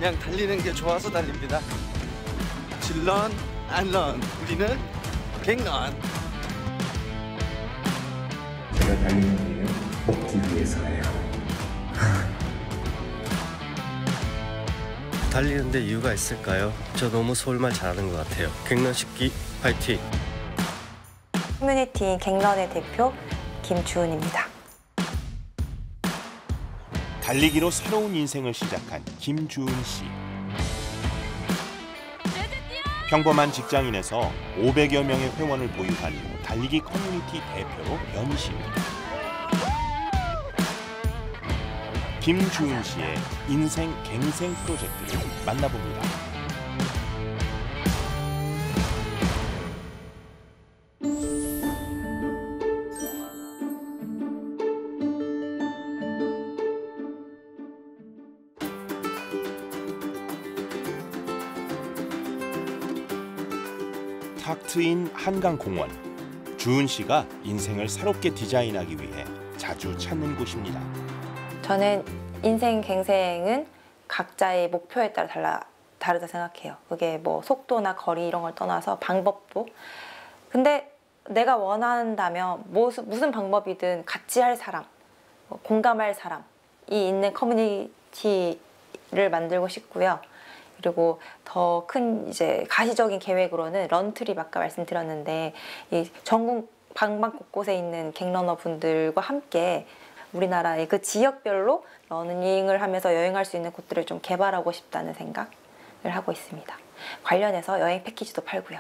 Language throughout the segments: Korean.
그냥 달리는 게 좋아서 달립니다. 질런 안런 우리는 갱런. 제가 달리는 이유는 먹기 위해서예요. 달리는데 이유가 있을까요? 저 너무 서울말 잘하는 것 같아요. 갱년식기 파이팅! 커뮤니티 갱런의 대표 김주은입니다. 달리기로 새로운 인생을 시작한 김주은 씨. 평범한 직장인에서 500여 명의 회원을 보유한 달리기 커뮤니티 대표로 변신. 김주은 씨의 인생 갱생 프로젝트를 만나봅니다. 탁 트인 한강공원. 주은 씨가 인생을 새롭게 디자인하기 위해 자주 찾는 곳입니다. 저는 인생 갱생은 각자의 목표에 따라 다르다 생각해요. 그게 뭐 속도나 거리 이런 걸 떠나서 방법도. 근데 내가 원한다면 무슨 방법이든 같이 할 사람, 공감할 사람이 있는 커뮤니티를 만들고 싶고요. 그리고 더 큰 이제 가시적인 계획으로는 런트립 아까 말씀드렸는데 이 전국 방방곳곳에 있는 갱러너 분들과 함께 우리나라의 그 지역별로 러닝을 하면서 여행할 수 있는 곳들을 좀 개발하고 싶다는 생각을 하고 있습니다. 관련해서 여행 패키지도 팔고요.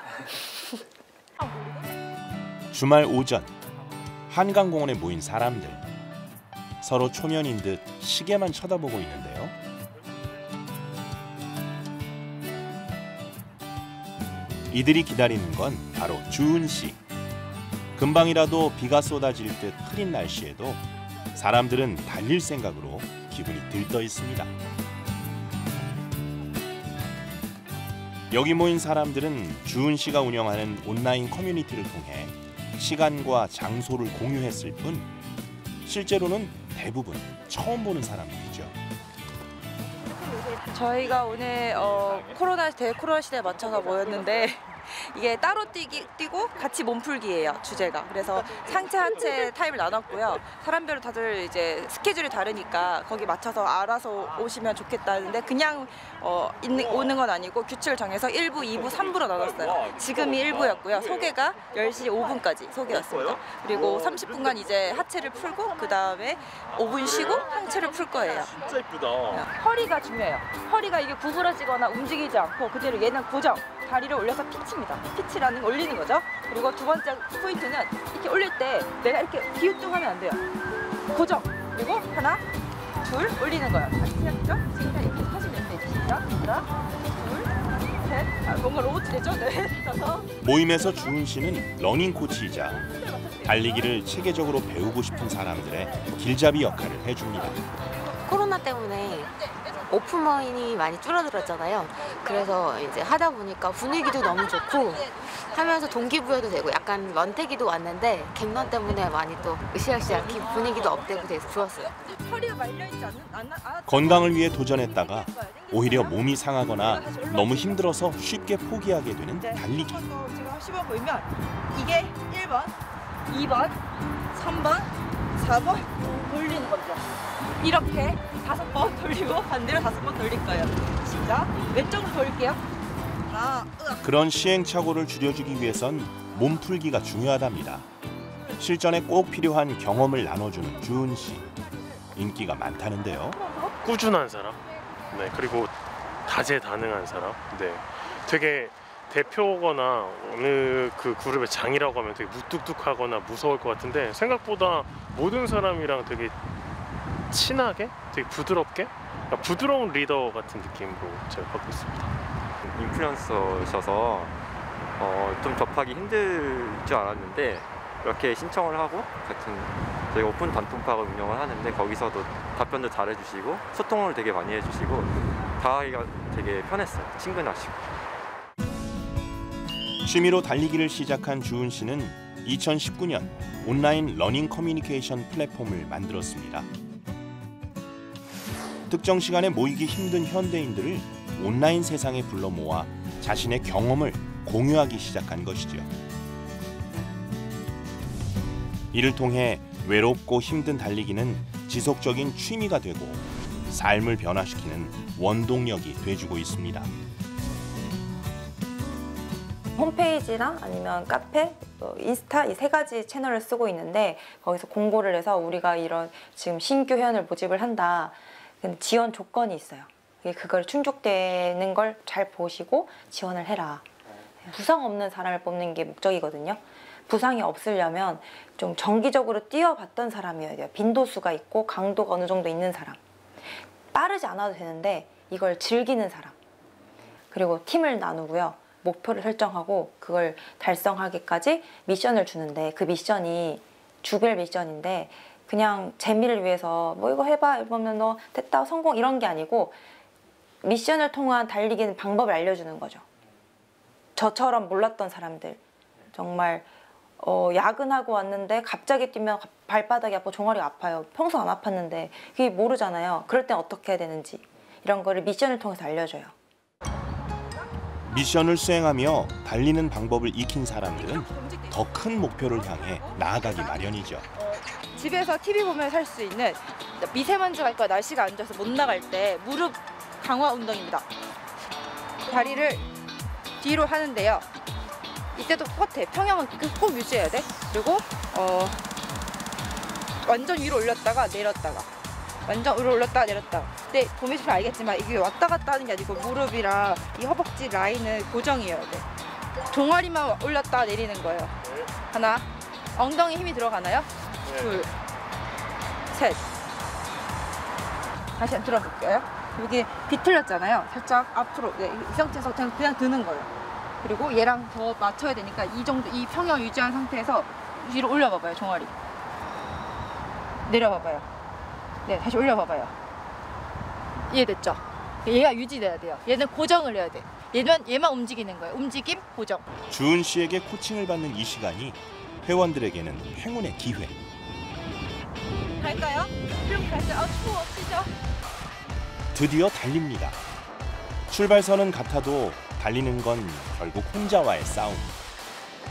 주말 오전 한강공원에 모인 사람들. 서로 초면인 듯 시계만 쳐다보고 있는데요. 이들이 기다리는 건 바로 주은 씨. 금방이라도 비가 쏟아질 듯 흐린 날씨에도 사람들은 달릴 생각으로 기분이 들떠 있습니다. 여기 모인 사람들은 주은 씨가 운영하는 온라인 커뮤니티를 통해 시간과 장소를 공유했을 뿐 실제로는 대부분 처음 보는 사람들이죠. 저희가 오늘 대코로나 시대에 맞춰서 모였는데 이게 따로 뛰고 같이 몸풀기예요, 주제가. 그래서 상체 하체 타입을 나눴고요. 사람별로 다들 이제 스케줄이 다르니까 거기 맞춰서 알아서 오시면 좋겠다는데 그냥 오는 건 아니고 규칙을 정해서 1부, 2부, 3부로 나눴어요. 지금이 1부였고요. 소개가 10시 5분까지 소개였습니다. 그리고 30분간 이제 하체를 풀고 그 다음에 5분 쉬고 상체를 풀 거예요. 진짜 이쁘다. 허리가 중요해요. 허리가 이게 구부러지거나 움직이지 않고 그대로 얘는 고정. 다리를 올려서 피치입니다. 피치라는 걸 올리는 거죠. 그리고 두 번째 포인트는 이렇게 올릴 때 내가 이렇게 기우뚱하면 안 돼요. 고정. 그리고 하나, 둘 올리는 거예요. 다시 생각죠? 지금까지 이렇게 하시면 되죠. 시작. 하나, 둘, 셋. 뭔가 로봇이죠? 네. 그래서 모임에서 주은 씨는 러닝 코치이자 달리기를 체계적으로 배우고 싶은 사람들의 길잡이 역할을 해줍니다. 코로나 때문에 오프라인이 많이 줄어들었잖아요. 그래서 이제 하다 보니까 분위기도 너무 좋고 하면서 동기부여도 되고 약간 런태기도 왔는데 갱런 때문에 많이 또 으쌰으쌰 분위기도 업되고 돼서 좋았어요. 허리가 말려있지 않나? 건강을 위해 도전했다가 오히려 몸이 상하거나 너무 힘들어서 쉽게 포기하게 되는 달리기. 제가 시범 보이면 이게 1번, 2번, 3번, 4번 돌리는 거죠. 이렇게 5번 돌리고 반대로 5번 돌릴 거예요. 시작. 왼쪽으로 돌릴게요. 하나, 그런 시행착오를 줄여주기 위해선 몸풀기가 중요하답니다. 실전에 꼭 필요한 경험을 나눠주는 주은 씨. 인기가 많다는데요. 꾸준한 사람, 네, 그리고 다재다능한 사람, 네, 되게 대표거나 어느 그 그룹의 장이라고 하면 되게 무뚝뚝하거나 무서울 것 같은데 생각보다 모든 사람이랑 되게 친하게, 되게 부드럽게, 그러니까 부드러운 리더 같은 느낌으로 제가 갖고 있습니다. 인플루언서셔서 좀 접하기 힘들 줄 알았는데 이렇게 신청을 하고 같은 저희 오픈 단톡방을 운영을 하는데 거기서도 답변도 잘해주시고 소통을 되게 많이 해주시고 다하기가 되게 편했어요. 친근하시고. 취미로 달리기를 시작한 주은 씨는 2019년 온라인 러닝 커뮤니케이션 플랫폼을 만들었습니다. 특정 시간에 모이기 힘든 현대인들을 온라인 세상에 불러 모아 자신의 경험을 공유하기 시작한 것이죠. 이를 통해 외롭고 힘든 달리기는 지속적인 취미가 되고 삶을 변화시키는 원동력이 돼주고 있습니다. 홈페이지랑 아니면 카페, 인스타 이 3가지 채널을 쓰고 있는데 거기서 공고를 해서 우리가 이런 지금 신규 회원을 모집을 한다. 근데 지원 조건이 있어요. 그걸 충족되는 걸 잘 보시고 지원을 해라. 부상 없는 사람을 뽑는 게 목적이거든요. 부상이 없으려면 좀 정기적으로 뛰어봤던 사람이어야 돼요. 빈도수가 있고 강도가 어느 정도 있는 사람. 빠르지 않아도 되는데 이걸 즐기는 사람. 그리고 팀을 나누고요. 목표를 설정하고 그걸 달성하기까지 미션을 주는데 그 미션이 주별 미션인데 그냥 재미를 위해서 뭐 이거 해봐 이러면 너 됐다 성공 이런 게 아니고 미션을 통한 달리기는 방법을 알려주는 거죠. 저처럼 몰랐던 사람들 정말 야근하고 왔는데 갑자기 뛰면 발바닥이 아프고 종아리가 아파요. 평소 안 아팠는데 그게 모르잖아요. 그럴 땐 어떻게 해야 되는지 이런 거를 미션을 통해서 알려줘요. 미션을 수행하며 달리는 방법을 익힌 사람들은 더 큰 목표를 향해 나아가기 마련이죠. 집에서 TV 보면서 할 수 있는 미세먼지가 있고 날씨가 안 좋아서 못 나갈 때 무릎 강화 운동입니다. 다리를 뒤로 하는데요. 이때도 똑같아. 평형은 꼭 유지해야 돼. 그리고 완전 위로 올렸다가 내렸다가 완전 위로 올렸다가 내렸다가. 근데 보시면 알겠지만 이게 왔다 갔다 하는 게 아니고 무릎이랑 이 허벅지 라인을 고정이어야 돼. 종아리만 올렸다가 내리는 거예요. 하나, 엉덩이 힘이 들어가나요? 둘, 셋. 다시 한번 들어볼게요. 여기 비틀렸잖아요. 살짝 앞으로. 네, 이 상태에서 그냥 드는 거예요. 그리고 얘랑 더 맞춰야 되니까 이 정도 이 평형 유지한 상태에서 위로 올려봐봐요. 종아리. 내려봐봐요. 네, 다시 올려봐봐요. 이해됐죠? 얘가 유지돼야 돼요. 얘는 고정을 해야 돼. 얘만 움직이는 거예요. 움직임, 고정. 주은 씨에게 코칭을 받는 이 시간이 회원들에게는 행운의 기회. 갈까요? 그럼 갈까요? 추워, 진짜. 드디어 달립니다. 출발선은 같아도 달리는 건 결국 혼자와의 싸움.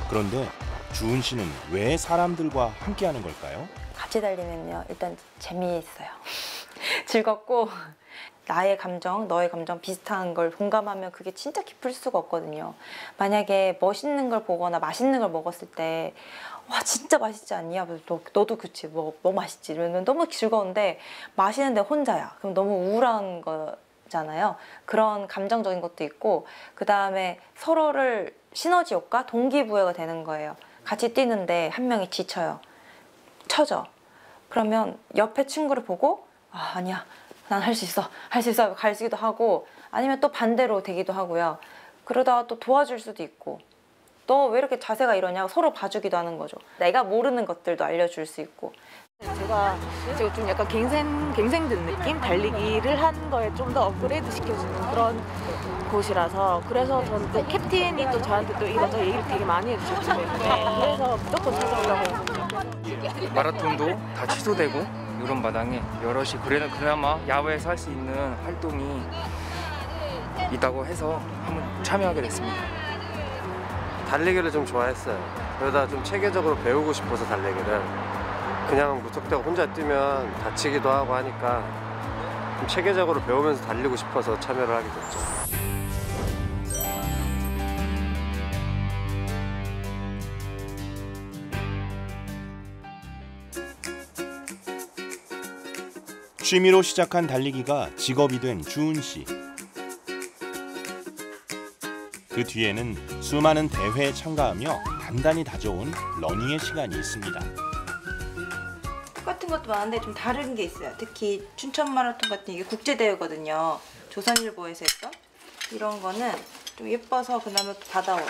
그런데 주은 씨는 왜 사람들과 함께하는 걸까요? 같이 달리면요. 일단 재미있어요. 즐겁고 나의 감정, 너의 감정 비슷한 걸 공감하면 그게 진짜 깊을 수가 없거든요. 만약에 멋있는 걸 보거나 맛있는 걸 먹었을 때 와 진짜 맛있지 않냐? 너도 그치 뭐 맛있지? 이러면 너무 즐거운데 맛있는데 혼자야. 그럼 너무 우울한 거잖아요. 그런 감정적인 것도 있고 그 다음에 서로를 시너지 효과, 동기부여가 되는 거예요. 같이 뛰는데 한 명이 지쳐요. 처져. 그러면 옆에 친구를 보고 아니야. 난 할 수 있어. 할 수 있어. 가르치기도 하고 아니면 또 반대로 되기도 하고요. 그러다가 또 도와줄 수도 있고 너 왜 이렇게 자세가 이러냐 서로 봐주기도 하는 거죠. 내가 모르는 것들도 알려줄 수 있고. 제가 좀 약간 갱생 든 느낌? 달리기를 한 거에 좀 더 업그레이드 시켜주는 그런 곳이라서 그래서 저는 또 캡틴이 또 저한테 또 이것저것 얘기를 되게 많이 해주셨기 때문에 그래서 무조건 찾아오려고. 마라톤도 다 취소되고 이런 마당에 여럿이 그나마 야외에서 할 수 있는 활동이 있다고 해서 한번 참여하게 됐습니다. 달리기를 좀 좋아했어요. 그러다 좀 체계적으로 배우고 싶어서 달리기를 그냥 무턱대고 혼자 뛰면 다치기도 하고 하니까 좀 체계적으로 배우면서 달리고 싶어서 참여를 하게 됐죠. 취미로 시작한 달리기가 직업이 된 주은 씨. 그 뒤에는 수많은 대회에 참가하며 단단히 다져온 러닝의 시간이 있습니다. 똑같은 것도 많은데 좀 다른 게 있어요. 특히 춘천 마라톤 같은 이게 국제대회거든요. 조선일보에서 했던 이런 거는 좀 예뻐서 그나마 받아와요.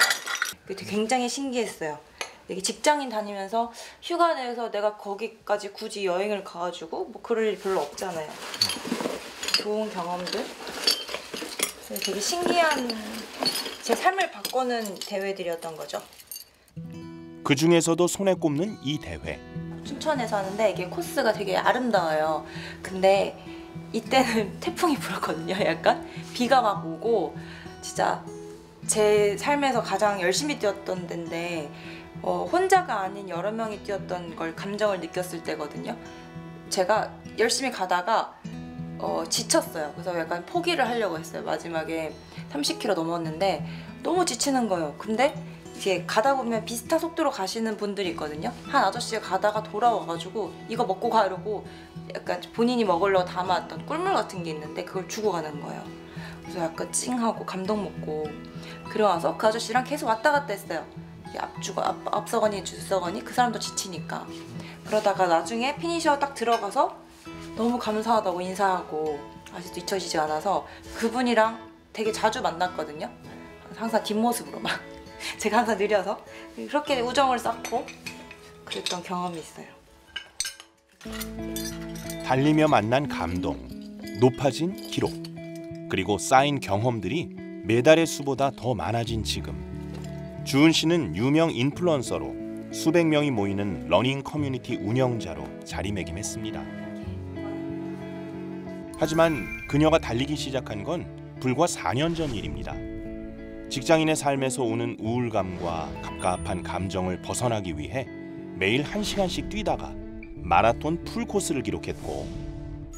되게 굉장히 신기했어요. 이게 직장인 다니면서 휴가 내서 내가 거기까지 굳이 여행을 가가지고 뭐 그럴 일 별로 없잖아요. 좋은 경험들. 그래서 되게 신기한 제 삶을 바꾸는 대회들이었던 거죠. 그 중에서도 손에 꼽는 이 대회. 춘천에서 하는데 이게 코스가 되게 아름다워요. 근데 이때는 태풍이 불었거든요. 약간 비가 막 오고 진짜 제 삶에서 가장 열심히 뛰었던 데인데 혼자가 아닌 여러 명이 뛰었던 걸 감정을 느꼈을 때거든요. 제가 열심히 가다가 지쳤어요. 그래서 약간 포기를 하려고 했어요. 마지막에 30km 넘었는데 너무 지치는 거예요. 근데 이게 가다 보면 비슷한 속도로 가시는 분들이 있거든요. 한 아저씨가 가다가 돌아와가지고 이거 먹고 가 이러고 약간 본인이 먹으려고 담아왔던 꿀물 같은 게 있는데 그걸 주고 가는 거예요. 그래서 약간 찡하고 감동 먹고 그러와서 그 아저씨랑 계속 왔다 갔다 했어요. 앞서거니 뒤서거니 그 사람도 지치니까. 그러다가 나중에 피니셔 딱 들어가서 너무 감사하다고 인사하고 아직도 잊혀지지 않아서 그분이랑 되게 자주 만났거든요. 항상 뒷모습으로 막 제가 항상 느려서 그렇게 우정을 쌓고 그랬던 경험이 있어요. 달리며 만난 감동, 높아진 기록, 그리고 쌓인 경험들이 메달의 수보다 더 많아진 지금. 주은 씨는 유명 인플루언서로 수백 명이 모이는 러닝 커뮤니티 운영자로 자리매김했습니다. 하지만 그녀가 달리기 시작한 건 불과 4년 전 일입니다. 직장인의 삶에서 오는 우울감과 갑갑한 감정을 벗어나기 위해 매일 1시간씩 뛰다가 마라톤 풀코스를 기록했고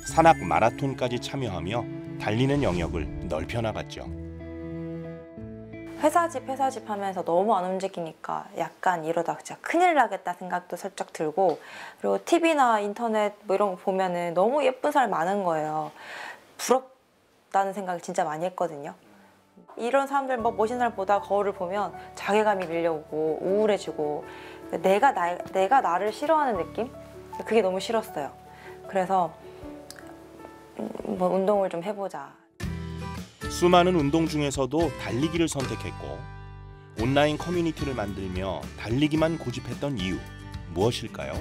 산악 마라톤까지 참여하며 달리는 영역을 넓혀나갔죠. 회사집 하면서 너무 안 움직이니까 약간 이러다 진짜 큰일 나겠다 생각도 살짝 들고, 그리고 TV나 인터넷 뭐 이런 거 보면은 너무 예쁜 사람이 많은 거예요. 부럽다는 생각을 진짜 많이 했거든요. 이런 사람들 뭐 멋있는 사람 보다 거울을 보면 자괴감이 밀려오고 우울해지고 내가 나를 싫어하는 느낌? 그게 너무 싫었어요. 그래서 뭐 운동을 좀 해보자. 수많은 운동 중에서도 달리기를 선택했고 온라인 커뮤니티를 만들며 달리기만 고집했던 이유 무엇일까요?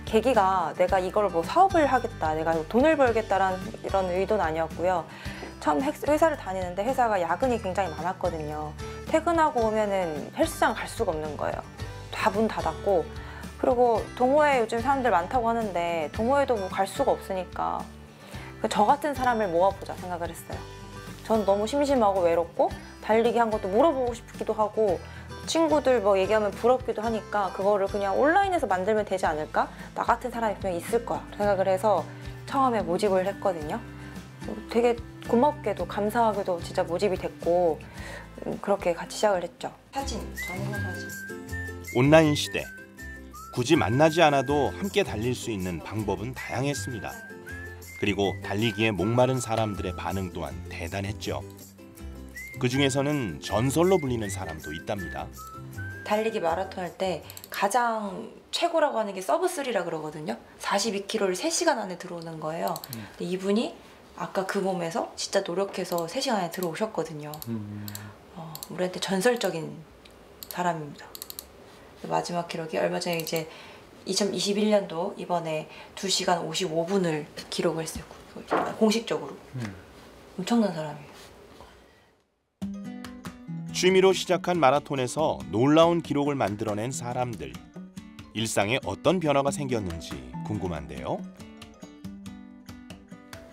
계기가 내가 이걸 뭐 사업을 하겠다, 내가 돈을 벌겠다라는 이런 의도는 아니었고요. 처음 회사를 다니는데 회사가 야근이 굉장히 많았거든요. 퇴근하고 오면은 헬스장 갈 수가 없는 거예요. 다 문 닫았고, 그리고 동호회 요즘 사람들 많다고 하는데 동호회도 뭐 갈 수가 없으니까 저 같은 사람을 모아보자 생각을 했어요. 전 너무 심심하고 외롭고 달리기 한 것도 물어보고 싶기도 하고 친구들 뭐 얘기하면 부럽기도 하니까 그거를 그냥 온라인에서 만들면 되지 않을까? 나 같은 사람이 분명 있을 거야 생각을 해서 처음에 모집을 했거든요. 되게 고맙게도 감사하게도 진짜 모집이 됐고 그렇게 같이 시작을 했죠. 전후 사진. 온라인 시대. 굳이 만나지 않아도 함께 달릴 수 있는 방법은 다양했습니다. 그리고 달리기에 목마른 사람들의 반응 또한 대단했죠. 그 중에서는 전설로 불리는 사람도 있답니다. 달리기 마라톤 할 때 가장 최고라고 하는 게 서브3라 그러거든요. 42km를 3시간 안에 들어오는 거예요. 근데 이분이 아까 그 몸에서 진짜 노력해서 3시간 안에 들어오셨거든요. 우리한테 전설적인 사람입니다. 마지막 기록이 얼마 전에 이제 2021년도 이번에 2시간 55분을 기록을 했어요. 공식적으로. 엄청난 사람이에요. 취미로 시작한 마라톤에서 놀라운 기록을 만들어낸 사람들. 일상에 어떤 변화가 생겼는지 궁금한데요.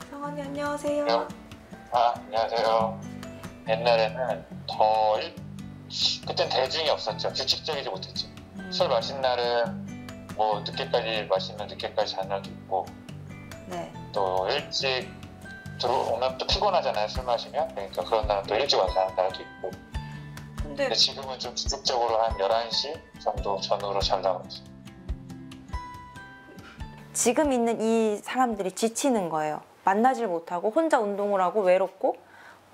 성원이 안녕하세요. 안녕하세요. 옛날에는 그땐 대중이 없었죠. 규칙적이지 못했죠. 술 마신 날은 뭐 늦게까지 마시면 늦게까지 자는 날도 있고, 네. 또 일찍 들어오면 또 피곤하잖아요. 술 마시면. 그러니까 그런 날은 또 일찍 와서 자는 날도 있고. 근데 지금은 좀 규칙적으로 한 11시 정도 전후로 잔다고 했어요. 지금 있는 이 사람들이 지치는 거예요. 만나질 못하고 혼자 운동을 하고 외롭고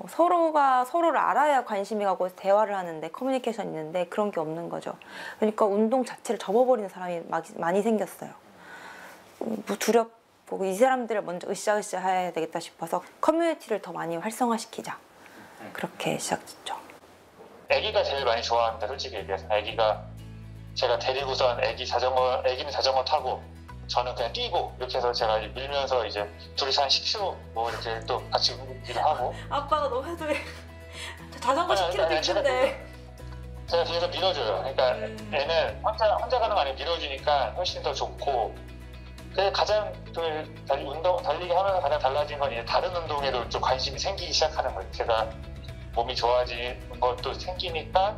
서로가 서로를 알아야 관심이 가고 대화를 하는데 커뮤니케이션이 있는데 그런 게 없는 거죠. 그러니까 운동 자체를 접어버리는 사람이 많이 생겼어요. 뭐 두렵고 이 사람들을 먼저 으쌰으쌰 해야 되겠다 싶어서 커뮤니티를 더 많이 활성화시키자. 그렇게 시작했죠. 애기가 제일 많이 좋아합니다. 솔직히 얘기해서. 제가 데리고선 애기는 자전거 타고 저는 그냥 뛰고 이렇게 해서 제가 밀면서 이제 둘이서 한 10km 뭐 이렇게 또 같이 움직이기도 하고. 아빠가 너 해도 자전거 10km도 있는데. 제가 뒤에서 밀어줘요. 그러니까 애는 혼자 가는 거 아니고 밀어주니까 훨씬 더 좋고, 가장 달리기 하면서 가장 달라진 건 이제 다른 운동에도 좀 관심이 생기기 시작하는 거예요. 제가 몸이 좋아지는 것도 생기니까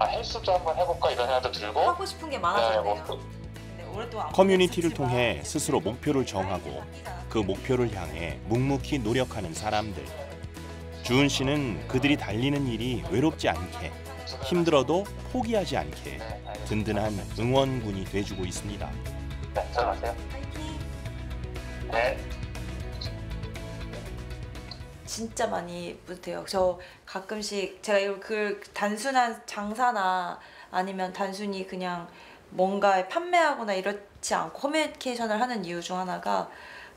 헬스도 한번 해볼까 이런 생각도 들고 하고 싶은 게 많아졌네요. 커뮤니티를 통해 스스로 목표를 정하고 그 목표를 향해 묵묵히 노력하는 사람들. 주은 씨는 그들이 달리는 일이 외롭지 않게, 힘들어도 포기하지 않게 든든한 응원군이 돼주고 있습니다. 네, 들어가세요. 네. 진짜 많이 뿌듯해요. 저 가끔씩 제가 그 단순한 장사나 아니면 단순히 그냥 뭔가 판매하거나 이렇지 않고 커뮤니케이션을 하는 이유 중 하나가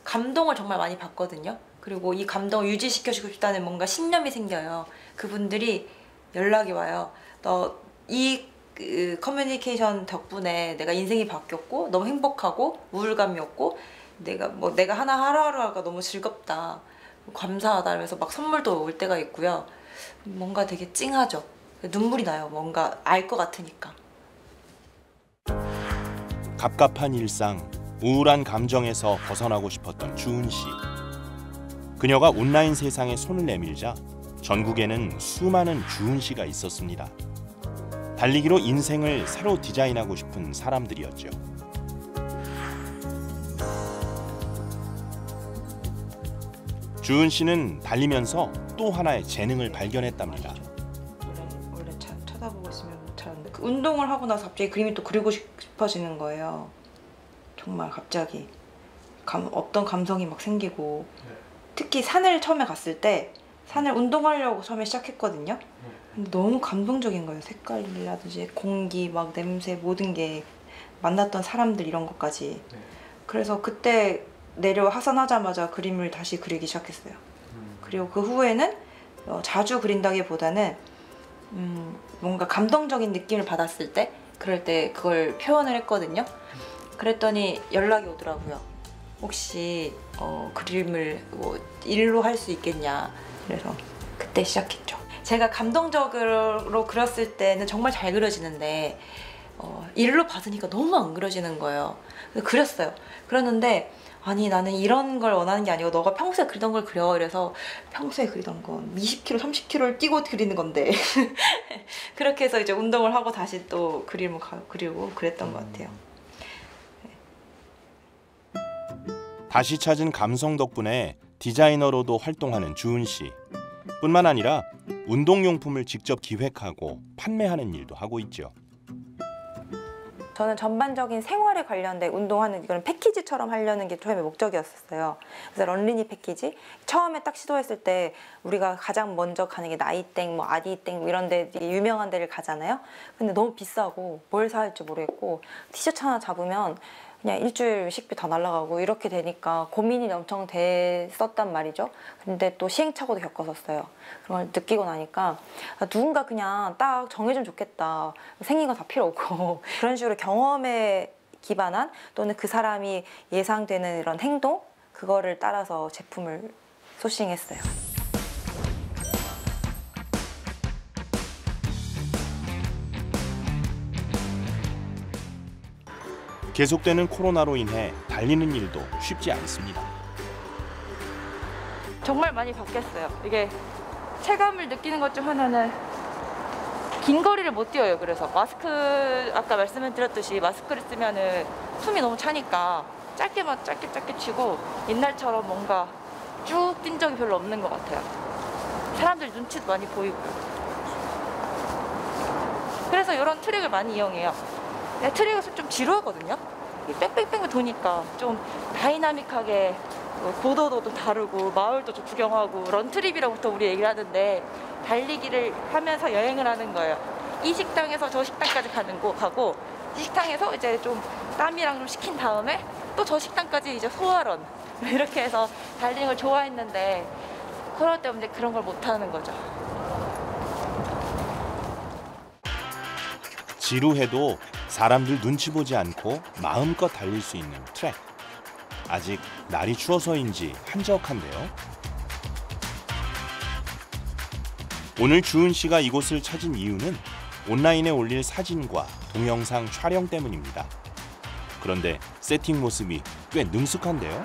감동을 정말 많이 받거든요. 그리고 이 감동을 유지시켜주고 싶다는 뭔가 신념이 생겨요. 그분들이 연락이 와요. 이 커뮤니케이션 덕분에 내가 인생이 바뀌었고 너무 행복하고 우울감이 없고 내가 하루하루가 너무 즐겁다. 감사하다 하면서 막 선물도 올 때가 있고요. 뭔가 되게 찡하죠. 눈물이 나요. 뭔가 알 것 같으니까. 갑갑한 일상, 우울한 감정에서 벗어나고 싶었던 주은 씨. 그녀가 온라인 세상에 손을 내밀자 전국에는 수많은 주은 씨가 있었습니다. 달리기로 인생을 새로 디자인하고 싶은 사람들이었죠. 주은 씨는 달리면서 또 하나의 재능을 발견했답니다. 원래 쳐다보고 있으면 잘하는데 운동을 하고 나서 갑자기 그림이 또 그리고 싶어지는 거예요. 정말 갑자기 어떤 감성이 막 생기고 특히 산을 처음에 갔을 때 산을 운동하려고 처음에 시작했거든요. 근데 너무 감동적인 거예요. 색깔이라든지 공기, 막 냄새 모든 게 만났던 사람들 이런 것까지. 그래서 그때 하산하자마자 그림을 다시 그리기 시작했어요. 그리고 그 후에는 자주 그린다기보다는 뭔가 감동적인 느낌을 받았을 때 그럴 때 그걸 표현을 했거든요. 그랬더니 연락이 오더라고요. 혹시 그림을 일로 할 수 있겠냐. 그래서 그때 시작했죠. 제가 감동적으로 그렸을 때는 정말 잘 그려지는데 일로 받으니까 너무 안 그려지는 거예요. 그래서 그렸어요. 그렸는데 아니 나는 이런 걸 원하는 게 아니고 너가 평소에 그리던 걸 그려. 이래서 평소에 그리던 건 20km, 30km를 뛰고 그리는 건데 그렇게 해서 이제 운동을 하고 다시 또 그림을 그리고 그랬던 것 같아요. 다시 찾은 감성 덕분에 디자이너로도 활동하는 주은 씨. 뿐만 아니라 운동용품을 직접 기획하고 판매하는 일도 하고 있죠. 저는 전반적인 생활에 관련된 운동하는 이건 패키지처럼 하려는 게 처음에 목적이었어요. 그래서 런리니 패키지 처음에 딱 시도했을 때 우리가 가장 먼저 가는 게 나이땡, 아디땡 이런 데 유명한 데를 가잖아요. 근데 너무 비싸고 뭘 사야 할지 모르겠고 티셔츠 하나 잡으면 그냥 일주일 식비 다 날아가고 이렇게 되니까 고민이 엄청 됐었단 말이죠. 근데 또 시행착오도 겪었었어요. 그런 걸 느끼고 나니까 누군가 그냥 딱 정해주면 좋겠다. 생긴 거 다 필요 없고 그런 식으로 경험에 기반한 또는 그 사람이 예상되는 이런 행동 그거를 따라서 제품을 소싱했어요. 계속되는 코로나로 인해 달리는 일도 쉽지 않습니다. 정말 많이 바뀌었어요. 이게 체감을 느끼는 것 중 하나는 긴 거리를 못 뛰어요. 그래서 마스크 아까 말씀드렸듯이 마스크를 쓰면은 숨이 너무 차니까 짧게만 짧게 치고 옛날처럼 뭔가 쭉 뛴 적이 별로 없는 것 같아요. 사람들 눈치도 많이 보이고요. 그래서 이런 트릭을 많이 이용해요. 트릭은 좀 지루하거든요. 뺑뺑뺑 도니까 좀 다이나믹하게 고도도 다르고 마을도 좀 구경하고 런트립이라고부터 우리 얘기를 하는데 달리기를 하면서 여행을 하는 거예요. 이 식당에서 저 식당까지 가고 이 식당에서 이제 좀 땀이랑 좀 식힌 다음에 또 저 식당까지 이제 소화런 이렇게 해서 달리는 걸 좋아했는데 코로나 때문에 그런 걸 못 하는 거죠. 지루해도 사람들 눈치 보지 않고 마음껏 달릴 수 있는 트랙. 아직 날이 추워서인지 한적한데요. 오늘 주은 씨가 이곳을 찾은 이유는 온라인에 올릴 사진과 동영상 촬영 때문입니다. 그런데 세팅 모습이 꽤 능숙한데요.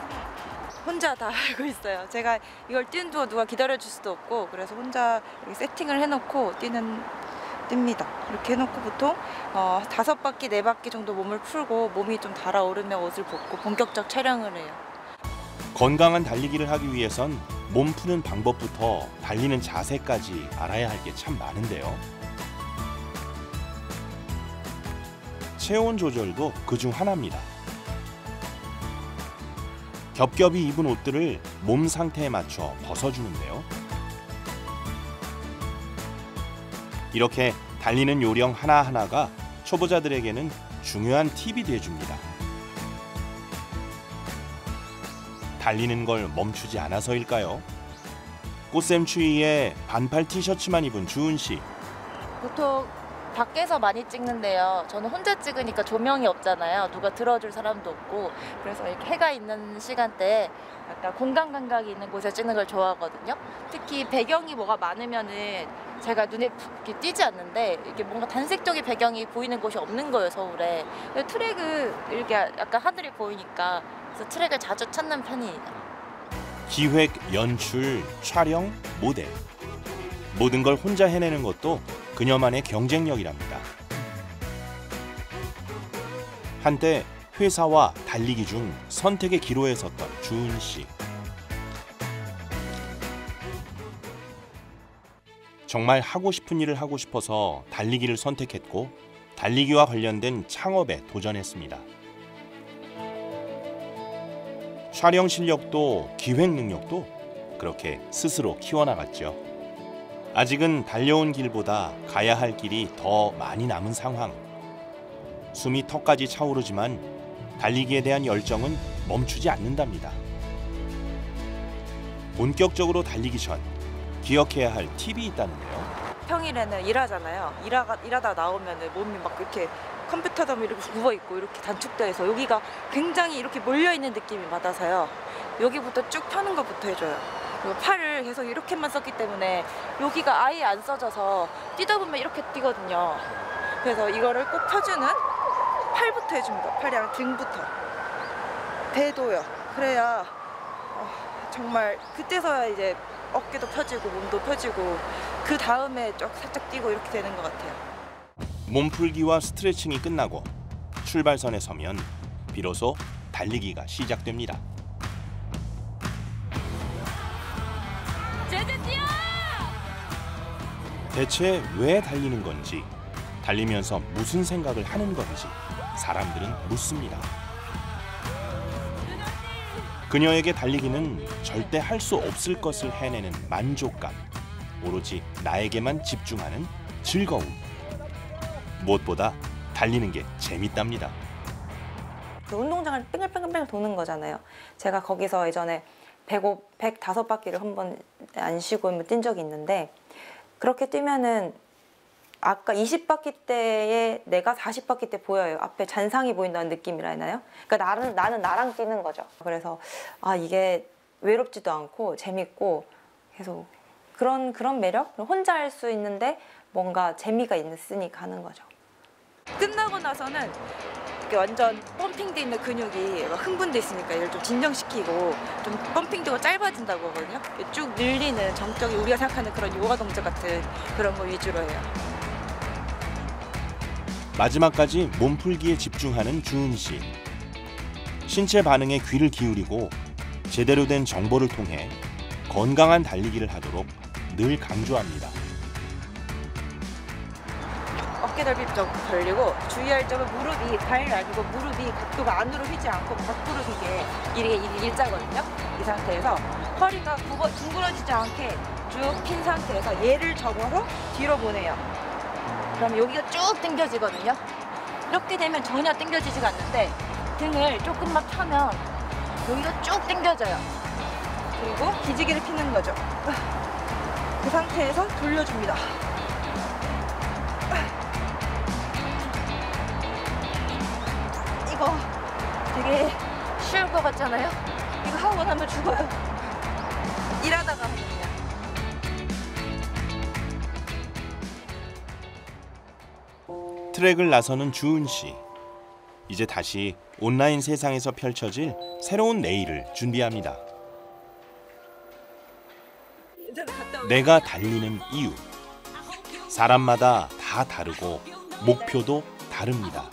혼자 다 알고 있어요. 제가 이걸 뛰는 동안 누가 기다려줄 수도 없고 그래서 혼자 이렇게 세팅을 해놓고 뜁니다. 이렇게 해놓고 보통 5바퀴, 4바퀴 정도 몸을 풀고 몸이 좀 달아오르면 옷을 벗고 본격적 촬영을 해요. 건강한 달리기를 하기 위해선 몸 푸는 방법부터 달리는 자세까지 알아야 할 게 참 많은데요. 체온 조절도 그중 하나입니다. 겹겹이 입은 옷들을 몸 상태에 맞춰 벗어주는데요. 이렇게 달리는 요령 하나하나가 초보자들에게는 중요한 팁이 돼줍니다. 달리는 걸 멈추지 않아서일까요? 꽃샘 추위에 반팔 티셔츠만 입은 주은 씨. 보통 밖에서 많이 찍는데요. 저는 혼자 찍으니까 조명이 없잖아요. 누가 들어줄 사람도 없고 그래서 이렇게 해가 있는 시간대에 약간 공간 감각이 있는 곳에 찍는 걸 좋아하거든요. 특히 배경이 뭐가 많으면은 제가 눈에 이렇게 띄지 않는데 이게 뭔가 단색적인 배경이 보이는 곳이 없는 거예요, 서울에. 트랙은 이렇게 약간 하늘이 보이니까 그래서 트랙을 자주 찾는 편이에요. 기획, 연출, 촬영, 모델. 모든 걸 혼자 해내는 것도 그녀만의 경쟁력이랍니다. 한때 회사와 달리기 중 선택의 기로에 섰던 주은 씨. 정말 하고 싶은 일을 하고 싶어서 달리기를 선택했고 달리기와 관련된 창업에 도전했습니다. 촬영 실력도 기획 능력도 그렇게 스스로 키워나갔죠. 아직은 달려온 길보다 가야 할 길이 더 많이 남은 상황. 숨이 턱까지 차오르지만 달리기에 대한 열정은 멈추지 않는답니다. 본격적으로 달리기 전 기억해야 할 팁이 있다는데요. 평일에는 일하잖아요. 일하다 나오면 몸이 막 이렇게 컴퓨터도 이렇게 누워있고 이렇게 단축되어 있어 여기가 굉장히 이렇게 몰려있는 느낌이 받아서요. 여기부터 쭉 펴는 것부터 해줘요. 그리고 팔을 계속 이렇게만 썼기 때문에 여기가 아예 안 써져서 뛰다 보면 이렇게 뛰거든요. 그래서 이거를 꼭 펴주는 팔부터 해줍니다. 팔이랑 등부터. 배도요. 그래야 정말 그때서야 이제 어깨도 펴지고 몸도 펴지고 그 다음에 쭉 살짝 뛰고 이렇게 되는 것 같아요. 몸풀기와 스트레칭이 끝나고 출발선에 서면 비로소 달리기가 시작됩니다. 대체 왜 달리는 건지, 달리면서 무슨 생각을 하는 건지 사람들은 묻습니다. 그녀에게 달리기는 절대 할 수 없을 것을 해내는 만족감, 오로지 나에게만 집중하는 즐거움. 무엇보다 달리는 게 재밌답니다. 그 운동장을 뺑글뺑글 도는 거잖아요. 제가 거기서 예전에 105바퀴를 한 번 안 쉬고 뛴 적이 있는데 그렇게 뛰면은 아까 20바퀴 때에 내가 40바퀴 때 보여요. 앞에 잔상이 보인다는 느낌이라 하나요? 그러니까 나는 나랑 뛰는 거죠. 그래서 이게 외롭지도 않고 재밌고 계속 그런 매력? 혼자 할 수 있는데 뭔가 재미가 있으니까 하는 거죠. 끝나고 나서는 이렇게 완전 펌핑돼 있는 근육이 흥분돼 있으니까 이걸 좀 진정시키고 좀 펌핑되고 짧아진다고 하거든요. 쭉 늘리는 정적인 우리가 생각하는 그런 요가 동작 같은 그런 거 위주로 해요. 마지막까지 몸풀기에 집중하는 주은 씨. 신체 반응에 귀를 기울이고 제대로 된 정보를 통해 건강한 달리기를 하도록 늘 강조합니다. 어깨 넓이 좀 벌리고 주의할 점은 무릎이 발 아니고 무릎이 각도가 안으로 휘지 않고 밖으로 휘게 이게 일자거든요. 이 상태에서 허리가 둥그러지지 않게 쭉 핀 상태에서 얘를 접어서 뒤로 보내요. 그럼 여기가 쭉 당겨지거든요. 이렇게 되면 전혀 당겨지지가 않는데 등을 조금만 펴면 여기가 쭉 당겨져요. 그리고 기지개를 피는 거죠. 그 상태에서 돌려줍니다. 이거 되게 쉬울 것 같잖아요? 이거 하고 나면 죽어요. 일하다가 하면요. 트랙을 나서는 주은 씨. 이제 다시 온라인 세상에서 펼쳐질 새로운 내일을 준비합니다. 내가 달리는 이유. 사람마다 다 다르고 목표도 다릅니다.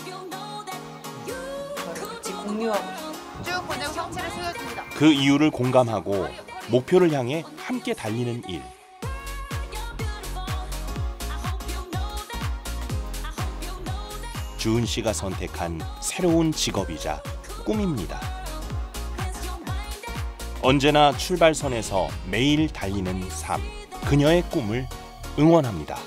쭉 보내고 상체를 숙여줍니다. 그 이유를 공감하고 목표를 향해 함께 달리는 일. 주은 씨가 선택한 새로운 직업이자 꿈입니다. 언제나 출발선에서 매일 달리는 삶. 그녀의 꿈을 응원합니다.